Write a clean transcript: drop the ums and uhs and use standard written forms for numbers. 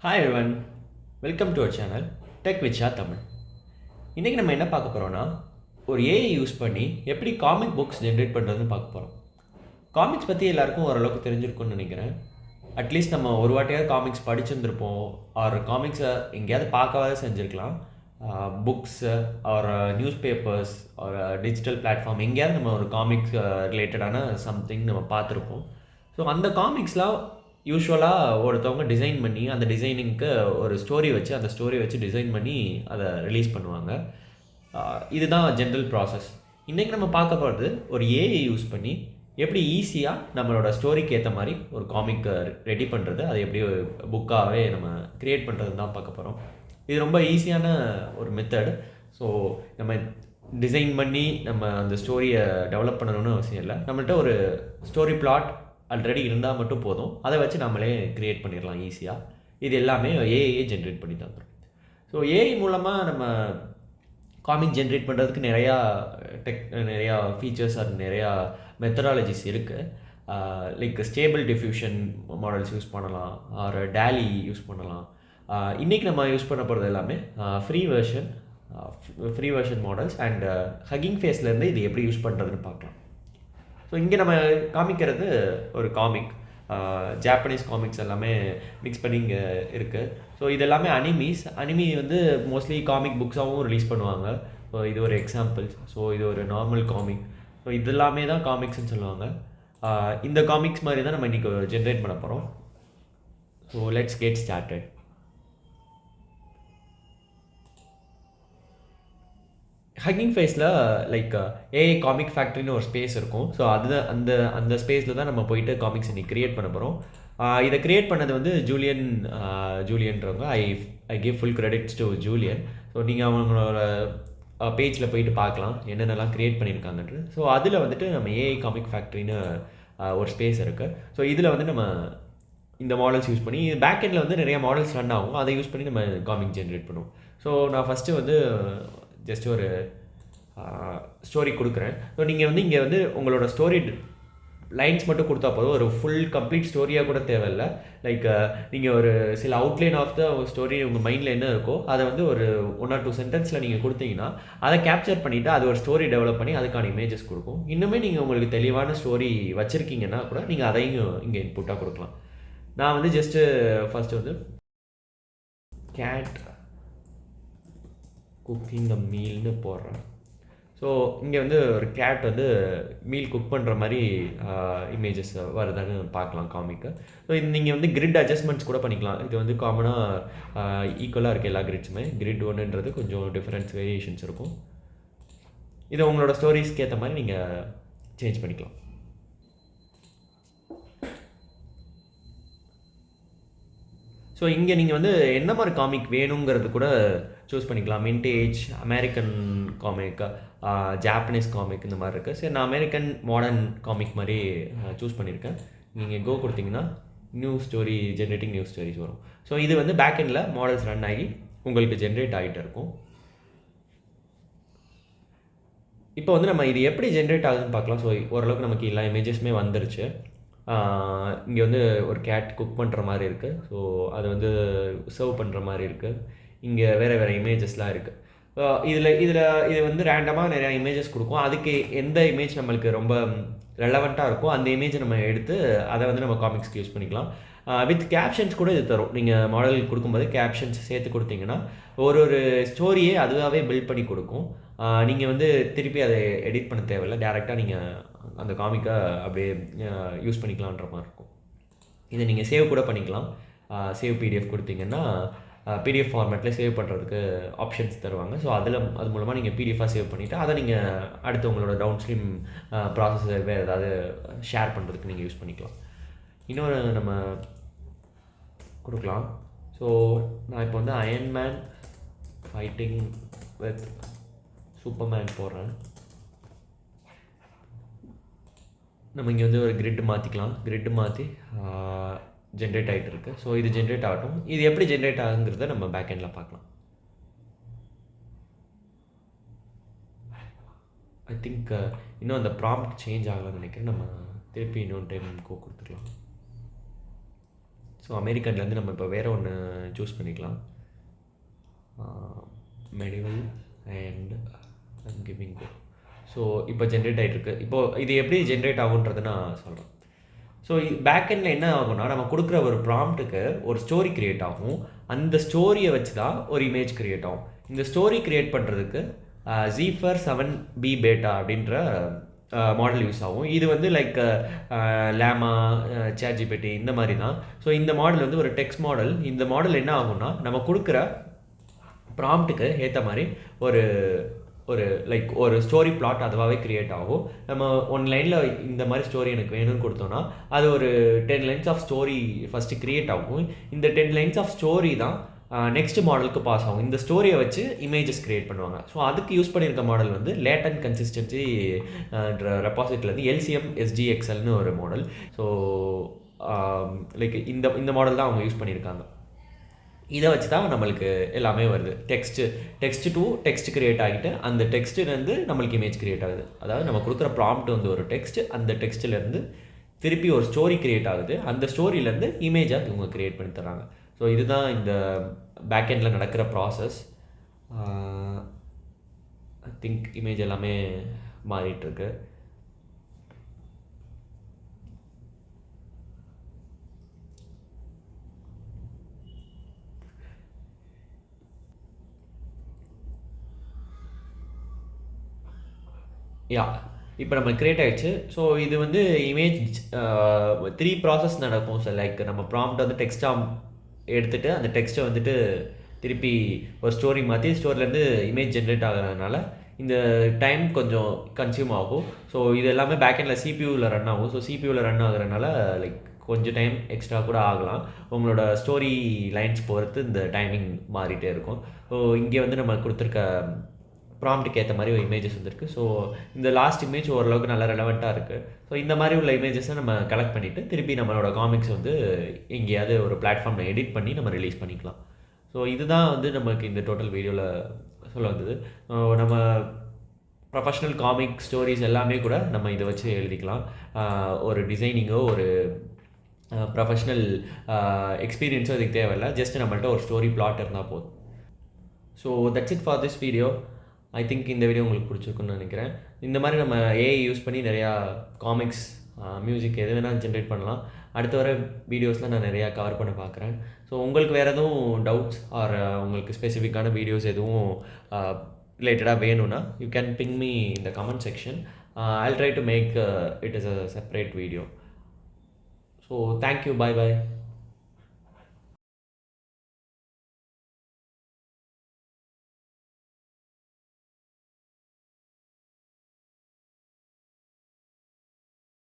Hi everyone, welcome to our channel Tech with Tamil. இன்றைக்கி நம்ம என்ன பார்க்க போகிறோன்னா ஒரு ஏஐ யூஸ் பண்ணி எப்படி காமிக் புக்ஸ் ஜென்ரேட் பண்ணுறதுன்னு பார்க்க போகிறோம். காமிக்ஸ் பற்றி எல்லாருக்கும் ஓரளவுக்கு தெரிஞ்சிருக்கும்னு நினைக்கிறேன். அட்லீஸ்ட் நம்ம ஒரு வாட்டியாவது காமிக்ஸ் படிச்சிருந்துருப்போம், ஆர் காமிக்ஸை எங்கேயாவது பார்க்கவாது செஞ்சுருக்கலாம். புக்ஸு ஆர் நியூஸ் பேப்பர்ஸ் ஒரு டிஜிட்டல் பிளாட்ஃபார்ம் எங்கேயாவது நம்ம ஒரு காமிக்ஸ் ரிலேட்டடான சம்திங் நம்ம பார்த்துருப்போம். ஸோ அந்த காமிக்ஸ்லாம் யூஸ்வலாக ஒருத்தவங்க டிசைன் பண்ணி அந்த டிசைனிங்க்கு ஒரு ஸ்டோரி வச்சு அந்த ஸ்டோரி வச்சு டிசைன் பண்ணி அதை ரிலீஸ் பண்ணுவாங்க. இதுதான் ஜென்ரல் ப்ராசஸ். இன்றைக்கி நம்ம பார்க்க போகிறது ஒரு ஏஐ யூஸ் பண்ணி எப்படி ஈஸியாக நம்மளோட ஸ்டோரிக்கு ஏற்ற மாதிரி ஒரு காமிக்கை ரெடி பண்ணுறது, அதை எப்படி புக்காகவே நம்ம க்ரியேட் பண்ணுறது தான் பார்க்க போகிறோம். இது ரொம்ப ஈஸியான ஒரு மெத்தட். ஸோ நம்ம டிசைன் பண்ணி நம்ம அந்த ஸ்டோரியை டெவலப் பண்ணணும்னு அவசியம் இல்லை. நம்மள்கிட்ட ஒரு ஸ்டோரி பிளாட் ஆல்ரெடி இருந்தால் மட்டும் போதும், அதை வச்சு நம்மளே க்ரியேட் பண்ணிடலாம் ஈஸியாக. இது எல்லாமே ஏஐயே ஜென்ரேட் பண்ணி தந்துடும். ஸோ ஏஐ மூலமாக நம்ம காமிக் ஜென்ரேட் பண்ணுறதுக்கு நிறையா ஃபீச்சர்ஸ் அது நிறையா மெத்தடாலஜிஸ் இருக்குது. Like stable diffusion models use பண்ணலாம், ஆர் டேலி யூஸ் பண்ணலாம். இன்றைக்கி நம்ம யூஸ் பண்ண போகிறது எல்லாமே ஃப்ரீ வெர்ஷன் மாடல்ஸ் அண்ட் HuggingFaceலேருந்து இது எப்படி யூஸ் பண்ணுறதுன்னு பார்க்கலாம். ஸோ இங்கே நம்ம காமிக்கிறது ஒரு காமிக், ஜாப்பனீஸ் காமிக்ஸ் எல்லாமே மிக்ஸ் பண்ணி இங்கே இருக்குது. ஸோ இது எல்லாமே அனிமி வந்து மோஸ்ட்லி காமிக் புக்ஸாகவும் ரிலீஸ் பண்ணுவாங்க. ஸோ இது ஒரு எக்ஸாம்பிள்ஸ். ஸோ இது ஒரு நார்மல் காமிக். ஸோ இது எல்லாமே தான் காமிக்ஸ்ன்னு சொல்லுவாங்க. இந்த காமிக்ஸ் மாதிரி தான் நம்ம இன்றைக்கி ஜென்ரேட் பண்ண போகிறோம். So let's get started. HuggingFaceல லைக் ஏஐ காமிக் ஃபேக்ட்ரின்னு ஒரு ஸ்பேஸ் இருக்கும். ஸோ அதுதான் அந்த ஸ்பேஸில் தான் நம்ம போயிட்டு காமிக்ஸ் இன்றைக்கி க்ரியேட் பண்ண போகிறோம். இதை க்ரியேட் பண்ணது வந்து ஜூலியன்றவங்க. I give full credits to Julian. So நீங்கள் அவங்களோட பேஜில் போயிட்டு பார்க்கலாம் என்னென்னலாம் க்ரியேட் பண்ணியிருக்காங்கன்றது. ஸோ அதில் வந்துட்டு நம்ம ஏஐ காமிக் ஃபேக்ட்ரின்னு ஒரு ஸ்பேஸ் இருக்குது. ஸோ இதில் வந்து நம்ம இந்த மாடல்ஸ் யூஸ் பண்ணி பேக் எண்டில் வந்து நிறையா மாடல்ஸ் ரன் ஆகும், அதை யூஸ் பண்ணி நம்ம காமிக் ஜென்ரேட் பண்ணுவோம். ஸோ நான் ஃபஸ்ட்டு வந்து ஜஸ்ட் ஒரு ஸ்டோரி கொடுக்குறேன். ஸோ நீங்கள் வந்து இங்கே வந்து உங்களோட ஸ்டோரி லைன்ஸ் மட்டும் கொடுத்தா போதும், ஒரு ஃபுல் கம்ப்ளீட் ஸ்டோரியாக கூட தேவையில்லை. லைக் நீங்கள் ஒரு சில அவுட்லைன் ஆஃப் த ஸ்டோரி உங்கள் மைண்டில் என்ன இருக்கோ அதை வந்து ஒரு 1 or 2 சென்டென்ஸில் நீங்கள் கொடுத்தீங்கன்னா அதை கேப்சர் பண்ணிவிட்டு அது ஒரு ஸ்டோரி டெவலப் பண்ணி அதுக்கான இமேஜஸ் கொடுக்கும். இன்னுமே நீங்கள் உங்களுக்கு தெளிவான ஸ்டோரி வச்சுருக்கீங்கன்னா கூட நீங்கள் அதையும் இங்கே இன்புட்டாக கொடுக்கலாம். நான் வந்து ஜஸ்ட்டு ஃபஸ்ட்டு வந்து கேட் குக்கிங் த மீல்னு போடுறேன். ஸோ இங்கே வந்து ஒரு கேட் வந்து மீல் குக் பண்ணுற மாதிரி இமேஜஸ் வருதான்னு பார்க்கலாம் காமிக்கு. ஸோ இது நீங்கள் வந்து கிரிட் அட்ஜஸ்ட்மெண்ட்ஸ் கூட பண்ணிக்கலாம். இது வந்து காமனாக ஈக்குவலாக இருக்குது எல்லா கிரிட்ஸுமே. கிரிட் ஒன்றுன்றது கொஞ்சம் டிஃப்ரெண்ட்ஸ் வேரியேஷன்ஸ் இருக்கும். இதை உங்களோட ஸ்டோரிஸ்க்கு ஏற்ற மாதிரி நீங்கள் சேஞ்ச் பண்ணிக்கலாம். ஸோ இங்கே நீங்கள் வந்து என்ன மாதிரி காமிக் வேணுங்கிறது கூட சூஸ் பண்ணிக்கலாம். Vintage, American comic, Japanese comic இந்த மாதிரி இருக்குது. சரி, நான் அமெரிக்கன் மாடர்ன் காமிக் மாதிரி சூஸ் பண்ணியிருக்கேன். நீங்கள் கோ கொடுத்தீங்கன்னா ஜென்ரேட்டிங் நியூ ஸ்டோரிஸ் வரும். ஸோ இது வந்து பேக் எண்டில் மாடல்ஸ் ரன் ஆகி உங்களுக்கு ஜென்ரேட் ஆகிட்டு இருக்கும். இப்போ வந்து நம்ம இது எப்படி ஜென்ரேட் ஆகுதுன்னு பார்க்கலாம். ஸோ ஓரளவுக்கு நமக்கு எல்லா இமேஜஸுமே வந்துருச்சு. இங்கே வந்து ஒரு கேட் குக் பண்ணுற மாதிரி இருக்குது. ஸோ அது வந்து சர்வ் பண்ணுற மாதிரி இருக்குது. இங்கே வேறு இமேஜஸ்லாம் இருக்குது. இது வந்து ரேண்டமாக நிறையா இமேஜஸ் கொடுக்கும். அதுக்கு எந்த இமேஜ் நம்மளுக்கு ரொம்ப ரெலவெண்ட்டாக இருக்கோ அந்த இமேஜை நம்ம எடுத்து அதை வந்து நம்ம காமிக்ஸ்க்கு யூஸ் பண்ணிக்கலாம். வித் கேப்ஷன்ஸ் கூட இது தரும். நீங்கள் மாடல் கொடுக்கும்போது கேப்ஷன்ஸ் சேர்த்து கொடுத்தீங்கன்னா ஒரு ஸ்டோரியே அதுவாகவே பில்ட் பண்ணி கொடுக்கும். நீங்கள் வந்து திருப்பி அதை எடிட் பண்ண தேவையில்லை, டேரெக்டாக நீங்கள் அந்த காமிக்கை அப்படியே யூஸ் பண்ணிக்கலான்ற மாதிரி இருக்கும். இதை நீங்கள் சேவ் கூட பண்ணிக்கலாம். சேவ் பிடிஎஃப் கொடுத்தீங்கன்னா பிடிஎஃப் ஃபார்மேட்டில் சேவ் பண்ணுறதுக்கு ஆப்ஷன்ஸ் தருவாங்க. ஸோ அது மூலமாக நீங்கள் பிடிஎஃபாக சேவ் பண்ணிவிட்டு அதை நீங்கள் அடுத்து உங்களோட டவுன் ஸ்ட்ரீம் ப்ராசஸர் வேறு ஏதாவது ஷேர் பண்ணுறதுக்கு நீங்கள் யூஸ் பண்ணிக்கலாம். இன்னொரு நம்ம கொடுக்கலாம். ஸோ நான் இப்போ வந்து அயன்மேன் ஃபைட்டிங் வித் சூப்பர்மேன் போடுறேன். நம்ம இங்கே வந்து ஒரு கிரிட் மாற்றிக்கலாம். கிரிட் மாற்றி ஜென்ரேட் ஆகிட்டு இருக்குது. ஸோ இது ஜென்ரேட் ஆகட்டும். இது எப்படி ஜென்ரேட் ஆகுங்கிறத நம்ம பேக் எண்டில் பார்க்கலாம். ஐ திங்க் இன்னும் அந்த ப்ராம்ப்ட் சேஞ்ச் ஆகலாம்னு நினைக்கிறேன். நம்ம திருப்பி இன்னொரு டைம் கொடுத்துக்கலாம். ஸோ அமெரிக்கன்லேருந்து நம்ம இப்போ வேறு ஒன்று சூஸ் பண்ணிக்கலாம். Medieval and giving go. So இப்போ ஜென்ரேட் ஆகிட்டுருக்கு. இப்போது இது எப்படி ஜென்ரேட் ஆகுன்றதை நான் சொல்கிறேன். ஸோ பேக்கெண்டில் என்ன ஆகும்னா, நம்ம கொடுக்குற ஒரு ப்ராம்ப்ட்டுக்கு ஒரு ஸ்டோரி க்ரியேட் ஆகும். அந்த ஸ்டோரியை வச்சு தான் ஒரு இமேஜ் க்ரியேட் ஆகும். இந்த ஸ்டோரி க்ரியேட் பண்ணுறதுக்கு ஜீஃபர் 7B பேட்டா அப்படின்ற மாடல் யூஸ் ஆகும். இது வந்து லைக் லேமா, சேட்ஜிபிடி இந்த மாதிரி தான். ஸோ இந்த மாடல் வந்து ஒரு டெக்ஸ்ட் மாடல். இந்த மாடல் என்ன ஆகும்னா, நம்ம கொடுக்குற ப்ராம்ப்ட்டுக்கு ஏற்ற மாதிரி ஒரு ஒரு லைக் ஒரு ஸ்டோரி பிளாட் அதுவாகவே க்ரியேட் ஆகும். நம்ம 1 லைனில் இந்த மாதிரி ஸ்டோரி எனக்கு வேணும்னு கொடுத்தோன்னா அது ஒரு 10 lines of story first create ஆகும். இந்த 10 லைன்ஸ் ஆஃப் ஸ்டோரி தான் நெக்ஸ்ட் மாடலுக்கு பாஸ் ஆகும். இந்த ஸ்டோரியை வச்சு இமேஜஸ் க்ரியேட் பண்ணுவாங்க. ஸோ அதுக்கு யூஸ் பண்ணியிருக்க மாடல் வந்து லேட்டன் கன்சிஸ்டன்சி ரெபாசிட்லேருந்து LCM SGXLனு ஒரு மாடல். ஸோ லைக் இந்த மாடல் தான் அவங்க யூஸ் பண்ணியிருக்காங்க. இதை வச்சு தான் நம்மளுக்கு எல்லாமே வருது. டெக்ஸ்ட் டு டெக்ஸ்ட் கிரியேட் ஆகிட்டு அந்த டெக்ஸ்ட்லேருந்து நம்மளுக்கு இமேஜ் கிரியேட் ஆகுது. அதாவது நம்ம கொடுக்குற ப்ராம்ப்ட் வந்து ஒரு டெக்ஸ்ட், அந்த டெக்ஸ்ட்லேருந்து திருப்பி ஒரு ஸ்டோரி கிரியேட் ஆகுது. அந்த ஸ்டோரியிலேருந்து இமேஜாக இவங்க கிரியேட் பண்ணி தராங்க. ஸோ இதுதான் இந்த பேக்கெண்டில் நடக்கிற ப்ராசஸ். ஐ திங்க் இமேஜ் எல்லாமே மாறிட்டுருக்கு. யா, இப்போ நம்ம கிரியேட் ஆகிடுச்சு. ஸோ இது வந்து இமேஜ் 3 ப்ராசஸ் நடக்கும். ஸோ லைக் நம்ம ப்ராம்ப்ட் வந்து டெக்ஸ்ட்டாக எடுத்துகிட்டு அந்த டெக்ஸ்ட்டை வந்துட்டு திருப்பி ஒரு ஸ்டோரி மாற்றி ஸ்டோரிலேருந்து இமேஜ் ஜென்ரேட் ஆகிறதுனால இந்த டைம் கொஞ்சம் கன்சியூம் ஆகும். ஸோ இது எல்லாமே பேக்கெண்டில் சிபியூவில் ரன் ஆகும். ஸோ சிபியூவில் ரன் ஆகுறதுனால லைக் கொஞ்சம் டைம் எக்ஸ்ட்ரா கூட ஆகலாம். உங்களோட ஸ்டோரி லைன்ஸ் பொறுத்து இந்த டைமிங் மாறிட்டே இருக்கும். ஸோ இங்கே வந்து நம்ம கொடுத்துருக்க ப்ராம்ப்ட்டுக்கு ஏற்ற மாதிரி ஒரு இமேஜஸ் வந்துருக்கு. ஸோ இந்த லாஸ்ட் இமேஜ் ஓரளவுக்கு நல்லா ரெலவெண்ட்டாக இருக்குது. ஸோ இந்த மாதிரி உள்ள இமேஜஸை நம்ம கலெக்ட் பண்ணிவிட்டு திருப்பி நம்மளோட காமிக்ஸ் வந்து எங்கேயாவது ஒரு பிளாட்ஃபார்மில் எடிட் பண்ணி நம்ம ரிலீஸ் பண்ணிக்கலாம். ஸோ இதுதான் வந்து நமக்கு இந்த டோட்டல் வீடியோவில் சொல்ல வந்தது. நம்ம ப்ரொஃபஷ்னல் காமிக் ஸ்டோரிஸ் எல்லாமே கூட நம்ம இதை வச்சு எழுதிக்கலாம். ஒரு டிசைனிங்கோ ஒரு ப்ரொஃபஷ்னல் எக்ஸ்பீரியன்ஸோ அதுக்கு தேவையில்லை. ஜஸ்ட் நம்மள்ட்ட ஒரு ஸ்டோரி பிளாட் இருந்தால் போதும். So that's it for this video. I think இந்த வீடியோ உங்களுக்கு பிடிச்சிருக்குன்னு நினைக்கிறேன். இந்த மாதிரி நம்ம ஏஐ யூஸ் பண்ணி நிறையா காமிக்ஸ், மியூசிக் எது வேணால் ஜென்ரேட் பண்ணலாம். அடுத்த வர வீடியோஸில் நான் நிறையா கவர் பண்ண பார்க்குறேன். ஸோ உங்களுக்கு வேறு எதுவும் டவுட்ஸ் ஆர் உங்களுக்கு ஸ்பெசிஃபிக்கான வீடியோஸ் எதுவும் ரிலேட்டடாக வேணும்னா you can ping me in the comment section. I'll try to make it as a separate video. So thank you. Bye bye.